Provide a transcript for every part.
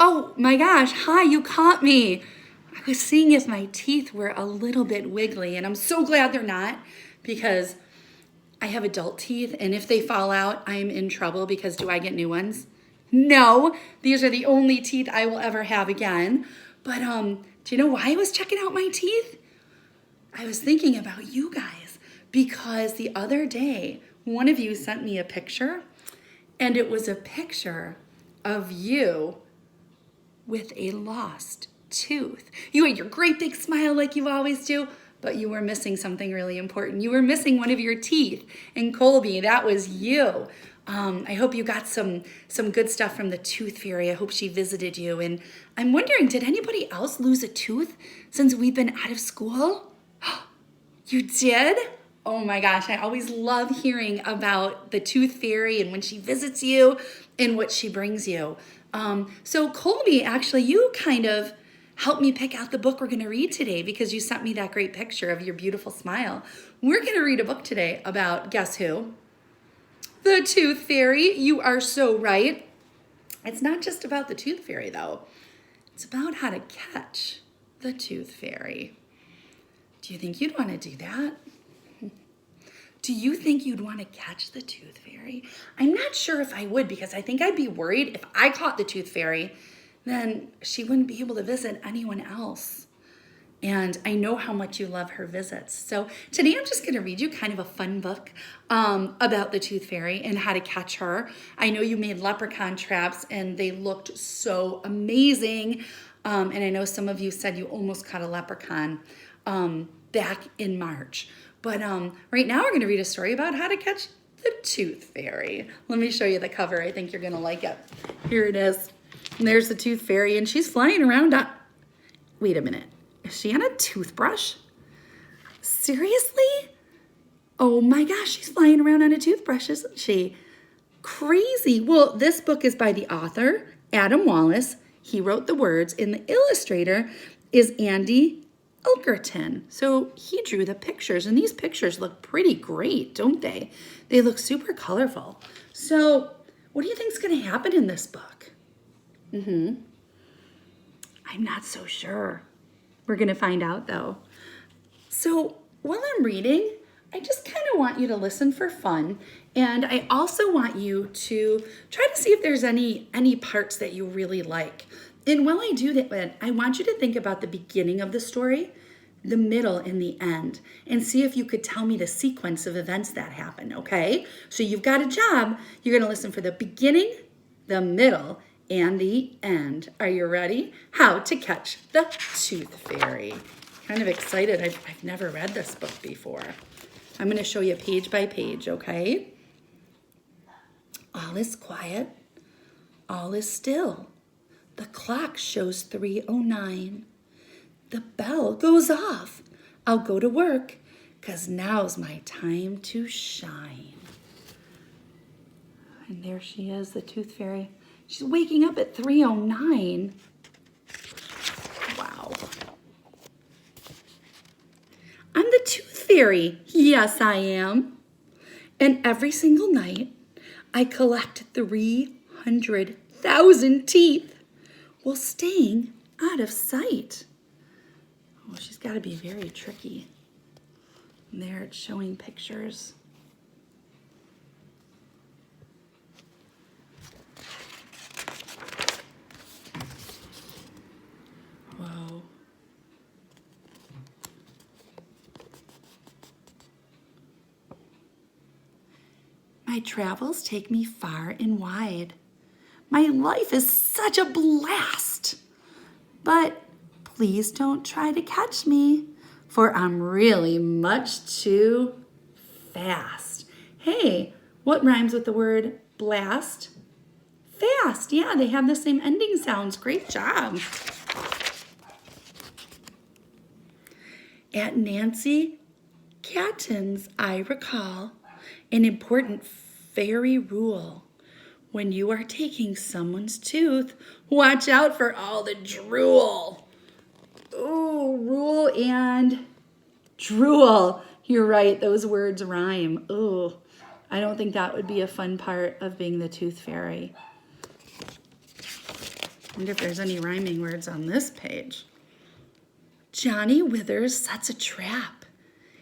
Oh my gosh, hi, you caught me. I was seeing if my teeth were a little bit wiggly, and I'm so glad they're not because I have adult teeth, and if they fall out, I'm in trouble because do I get new ones? No, these are the only teeth I will ever have again. But do you know why I was checking out my teeth? I was thinking about you guys because the other day, one of you sent me a picture, and it was a picture of you with a lost tooth. You had your great big smile like you always do, but you were missing something really important. You were missing one of your teeth. And Colby, that was you. I hope you got some good stuff from the tooth fairy. I hope she visited you. And I'm wondering, did anybody else lose a tooth since we've been out of school? You did? Oh my gosh, I always love hearing about the tooth fairy and when she visits you and what she brings you. So Colby, actually, you kind of helped me pick out the book we're going to read today because you sent me that great picture of your beautiful smile. We're going to read a book today about, guess who? The Tooth Fairy. You are so right. It's not just about the Tooth Fairy, though. It's about how to catch the Tooth Fairy. Do you think you'd want to do that? Do you think you'd want to catch the Tooth Fairy? I'm not sure if I would because I think I'd be worried if I caught the Tooth Fairy, then she wouldn't be able to visit anyone else. And I know how much you love her visits. So today I'm just going to read you kind of a fun book about the Tooth Fairy and how to catch her. I know you made leprechaun traps and they looked so amazing. And I know some of you said you almost caught a leprechaun back in March. But right now we're going to read a story about how to catch the Tooth Fairy. Let me show you the cover. I think you're going to like it. Here it is. And there's the Tooth Fairy, and she's flying around on... Wait a minute. Is she on a toothbrush? Seriously? Oh my gosh, she's flying around on a toothbrush, isn't she? Crazy. Well, this book is by the author, Adam Wallace. He wrote the words, and the illustrator is Andy Elkerton. So he drew the pictures, and these pictures look pretty great, don't they? They look super colorful. So what do you think is going to happen in this book? I'm not so sure. We're going to find out, though. So while I'm reading, I just kind of want you to listen for fun, and I also want you to try to see if there's any parts that you really like. And while I do that, I want you to think about the beginning of the story, the middle, and the end, and see if you could tell me the sequence of events that happen, okay? So you've got a job. You're going to listen for the beginning, the middle, and the end. Are you ready? How to Catch the Tooth Fairy. Kind of excited. I've never read this book before. I'm going to show you page by page, okay? All is quiet. All is still. The clock shows 3:09. The bell goes off. I'll go to work, 'cause now's my time to shine. And there she is, the Tooth Fairy. She's waking up at 3:09. Wow. I'm the Tooth Fairy. Yes, I am. And every single night, I collect 300,000 teeth while staying out of sight. Oh, she's got to be very tricky. And there it's showing pictures. Whoa. My travels take me far and wide. My life is such a blast. But please don't try to catch me, for I'm really much too fast. Hey, what rhymes with the word blast? Fast. Yeah, they have the same ending sounds. Great job. At Nancy Catton's, I recall an important fairy rule. When you are taking someone's tooth, watch out for all the drool. Ooh, rule and drool. You're right, those words rhyme. Ooh, I don't think that would be a fun part of being the Tooth Fairy. Wonder if there's any rhyming words on this page. Johnny Withers sets a trap.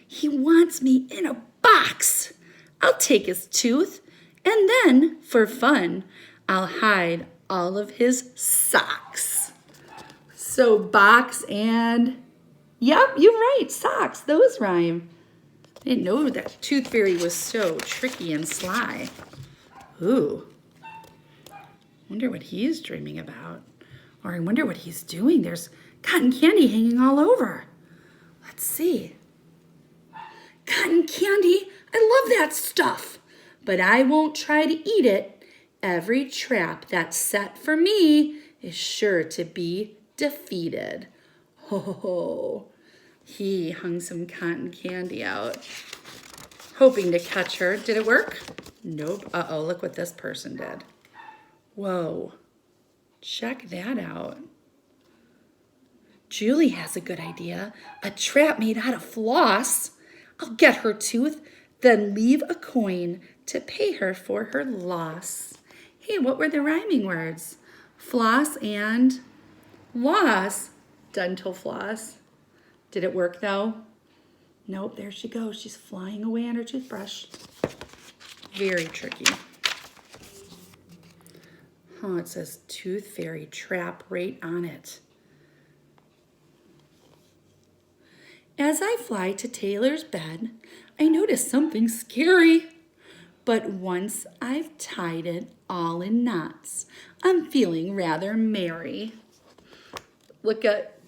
He wants me in a box. I'll take his tooth, and then, for fun, I'll hide all of his socks. So box and, yep, you're right, socks, those rhyme. I didn't know that Tooth Fairy was so tricky and sly. Ooh, wonder what he's dreaming about. Or I wonder what he's doing. There's cotton candy hanging all over. Let's see. Cotton candy, I love that stuff, but I won't try to eat it. Every trap that's set for me is sure to be defeated. Ho, ho, ho. He hung some cotton candy out, hoping to catch her. Did it work? Nope. Uh-oh, look what this person did. Whoa, check that out. Julie has a good idea. A trap made out of floss. I'll get her tooth, then leave a coin to pay her for her loss. Hey, what were the rhyming words? Floss and loss. Dental floss. Did it work though? Nope, there she goes. She's flying away on her toothbrush. Very tricky. Oh, it says Tooth Fairy trap right on it. As I fly to Taylor's bed, I notice something scary. But once I've tied it all in knots, I'm feeling rather merry. Look at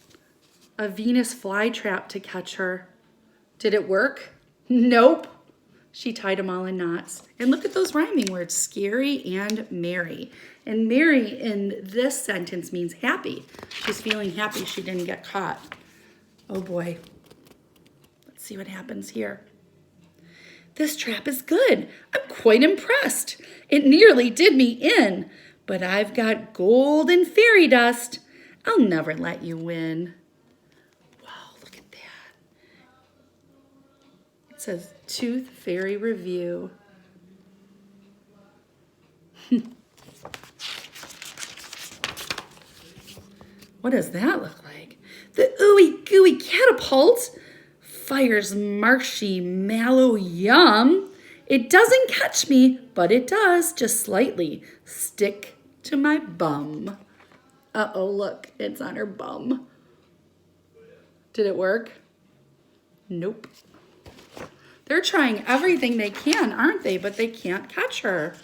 a Venus flytrap to catch her. Did it work? Nope. She tied them all in knots. And look at those rhyming words, scary and merry. And merry in this sentence means happy. She's feeling happy she didn't get caught. Oh boy. Let's see what happens here. This trap is good. I'm quite impressed. It nearly did me in, but I've got gold and fairy dust. I'll never let you win. Wow, look at that. It says Tooth Fairy Review. What does that look like? The ooey gooey catapult fires marshy mallow yum. It doesn't catch me, but it does just slightly stick to my bum. Uh-oh, look, it's on her bum. Did it work? Nope. They're trying everything they can, aren't they? But they can't catch her.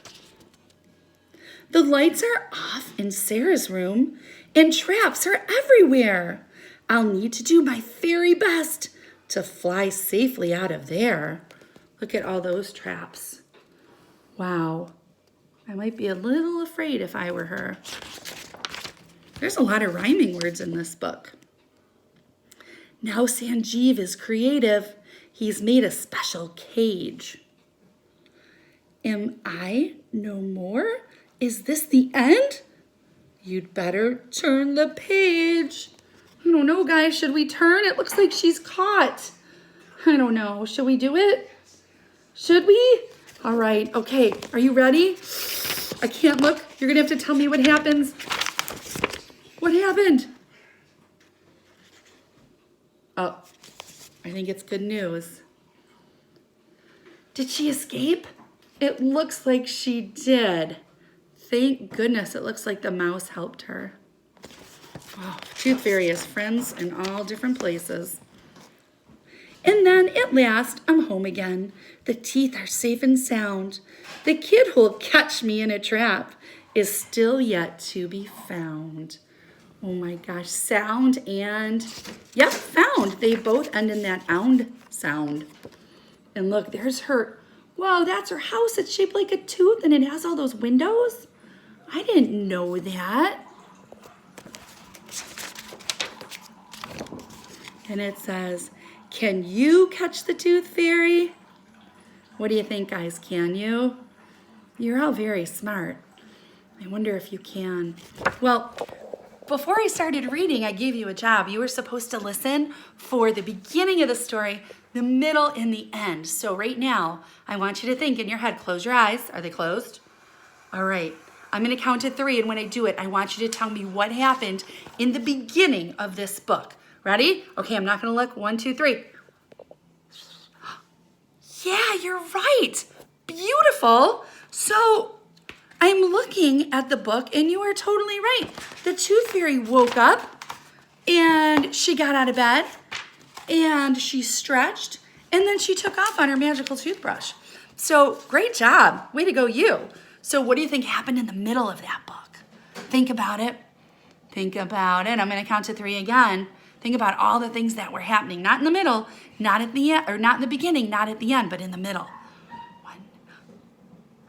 The lights are off in Sarah's room, and traps are everywhere. I'll need to do my very best to fly safely out of there. Look at all those traps. Wow. I might be a little afraid if I were her. There's a lot of rhyming words in this book. Now Sanjeev is creative. He's made a special cage. Am I no more? Is this the end? You'd better turn the page. I don't know, guys. Should we turn? It looks like she's caught. I don't know. Should we do it? Should we? All right. Okay. Are you ready? I can't look. You're going to have to tell me what happens. What happened? Oh, I think it's good news. Did she escape? It looks like she did. Thank goodness. It looks like the mouse helped her. Oh, Tooth Fairy has friends in all different places. And then at last, I'm home again. The teeth are safe and sound. The kid who'll catch me in a trap is still yet to be found. Oh my gosh, sound and, yep, found. They both end in that ound sound. And look, there's her. Whoa, that's her house. It's shaped like a tooth and it has all those windows. I didn't know that. And it says, can you catch the Tooth Fairy? What do you think, guys? Can you? You're all very smart. I wonder if you can. Well, before I started reading, I gave you a job. You were supposed to listen for the beginning of the story, the middle, and the end. So right now, I want you to think in your head, close your eyes. Are they closed? All right. I'm going to count to 3, and when I do it, I want you to tell me what happened in the beginning of this book. Ready? Okay, I'm not going to look. 1, 2, 3. Yeah, you're right. Beautiful. So I'm looking at the book, and you are totally right. The Tooth Fairy woke up, and she got out of bed, and she stretched, and then she took off on her magical toothbrush. So great job. Way to go, you. So what do you think happened in the middle of that book? Think about it. Think about it. I'm going to count to 3 again. Think about all the things that were happening. Not in the middle, not at the end, or not in the beginning, not at the end, but in the middle.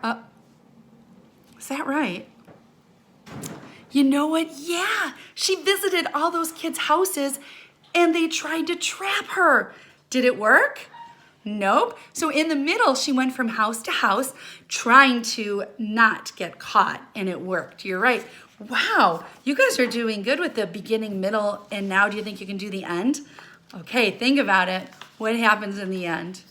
1. Is that right? You know what? Yeah. She visited all those kids' houses, and they tried to trap her. Did it work? Nope. So in the middle, she went from house to house trying to not get caught, and it worked. You're right. Wow, you guys are doing good with the beginning, middle, and now do you think you can do the end? Okay, think about it. What happens in the end?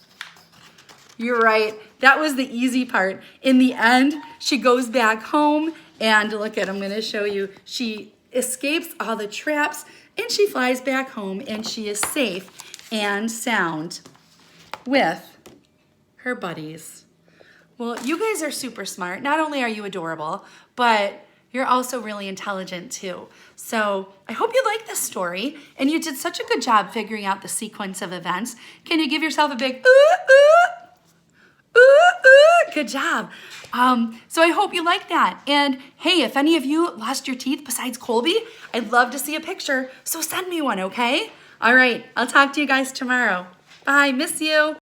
You're right. That was the easy part. In the end, she goes back home, and look at, I'm going to show you. She escapes all the traps, and she flies back home, and she is safe and sound with her buddies. Well, you guys are super smart. Not only are you adorable, but you're also really intelligent too. So I hope you like this story, and you did such a good job figuring out the sequence of events. Can you give yourself a big ooh, ooh, ooh, ooh? Good job. So I hope you like that. And hey, if any of you lost your teeth besides Colby, I'd love to see a picture. So send me one, okay? All right, I'll talk to you guys tomorrow. Bye, miss you.